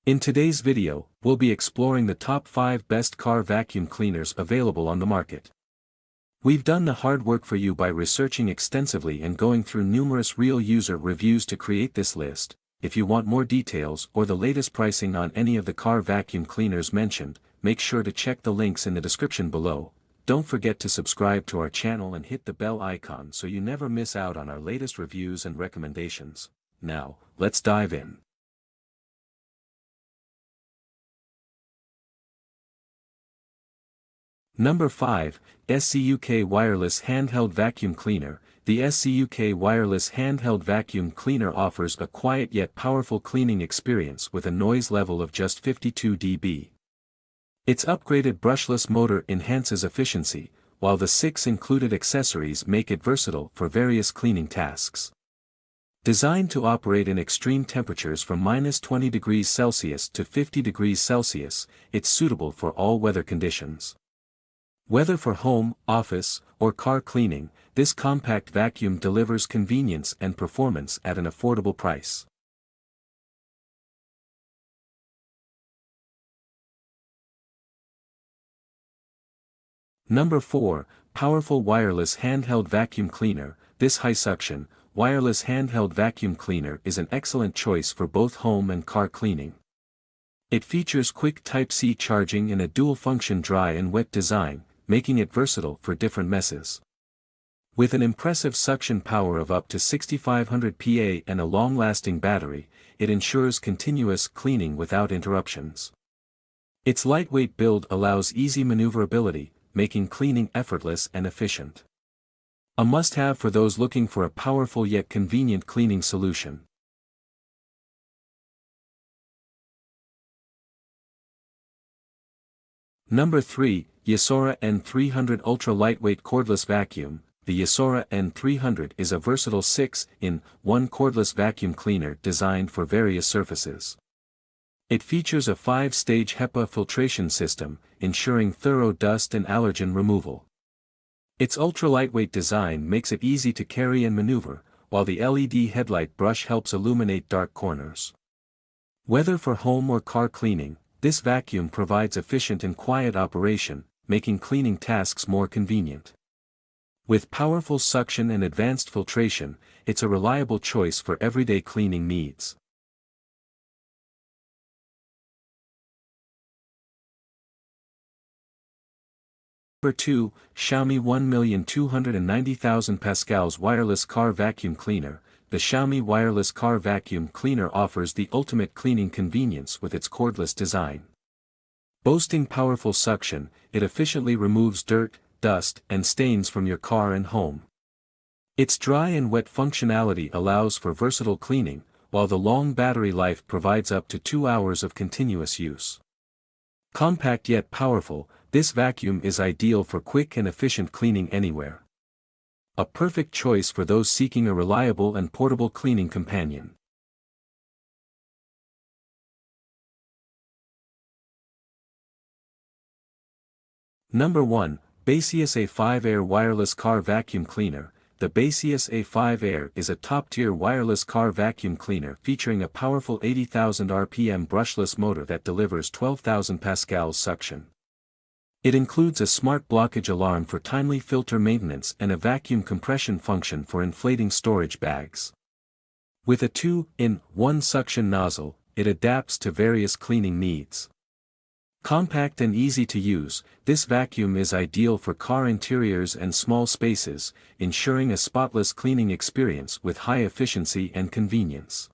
In today's video, we'll be exploring the top 5 best car vacuum cleaners available on the market. We've done the hard work for you by researching extensively and going through numerous real user reviews to create this list. If you want more details or the latest pricing on any of the car vacuum cleaners mentioned, make sure to check the links in the description below. Don't forget to subscribe to our channel and hit the bell icon so you never miss out on our latest reviews and recommendations. Now, let's dive in. Number 5, SZUK Wireless Handheld Vacuum Cleaner. The SZUK Wireless Handheld Vacuum Cleaner offers a quiet yet powerful cleaning experience with a noise level of just 52 dB. Its upgraded brushless motor enhances efficiency, while the 6 included accessories make it versatile for various cleaning tasks. Designed to operate in extreme temperatures from -20 degrees Celsius to 50 degrees Celsius, it's suitable for all weather conditions. Whether for home, office, or car cleaning, this compact vacuum delivers convenience and performance at an affordable price. Number 4, Powerful Wireless Handheld Vacuum Cleaner. This high-suction, wireless handheld vacuum cleaner is an excellent choice for both home and car cleaning. It features quick Type-C charging and a dual-function dry and wet design, making it versatile for different messes. With an impressive suction power of up to 6500 PA and a long-lasting battery, it ensures continuous cleaning without interruptions. Its lightweight build allows easy maneuverability, making cleaning effortless and efficient. A must-have for those looking for a powerful yet convenient cleaning solution. Number 3, YISORA N300 Ultra Lightweight Cordless Vacuum. The YISORA N300 is a versatile 6-in-1 cordless vacuum cleaner designed for various surfaces. It features a 5-stage HEPA filtration system, ensuring thorough dust and allergen removal. Its ultra-lightweight design makes it easy to carry and maneuver, while the LED headlight brush helps illuminate dark corners. Whether for home or car cleaning, this vacuum provides efficient and quiet operation, making cleaning tasks more convenient. With powerful suction and advanced filtration, it's a reliable choice for everyday cleaning needs. Number 2, Xiaomi 1,290,000 Pascals Wireless Car Vacuum Cleaner. The Xiaomi Wireless Car Vacuum Cleaner offers the ultimate cleaning convenience with its cordless design. Boasting powerful suction, it efficiently removes dirt, dust, and stains from your car and home. Its dry and wet functionality allows for versatile cleaning, while the long battery life provides up to 2 hours of continuous use. Compact yet powerful, this vacuum is ideal for quick and efficient cleaning anywhere. A perfect choice for those seeking a reliable and portable cleaning companion. Number 1, Baseus A5 Air Wireless Car Vacuum Cleaner. The Baseus A5 Air is a top-tier wireless car vacuum cleaner featuring a powerful 80,000 RPM brushless motor that delivers 12,000 pascals suction. It includes a smart blockage alarm for timely filter maintenance and a vacuum compression function for inflating storage bags. With a 2-in-1 suction nozzle, it adapts to various cleaning needs. Compact and easy to use, this vacuum is ideal for car interiors and small spaces, ensuring a spotless cleaning experience with high efficiency and convenience.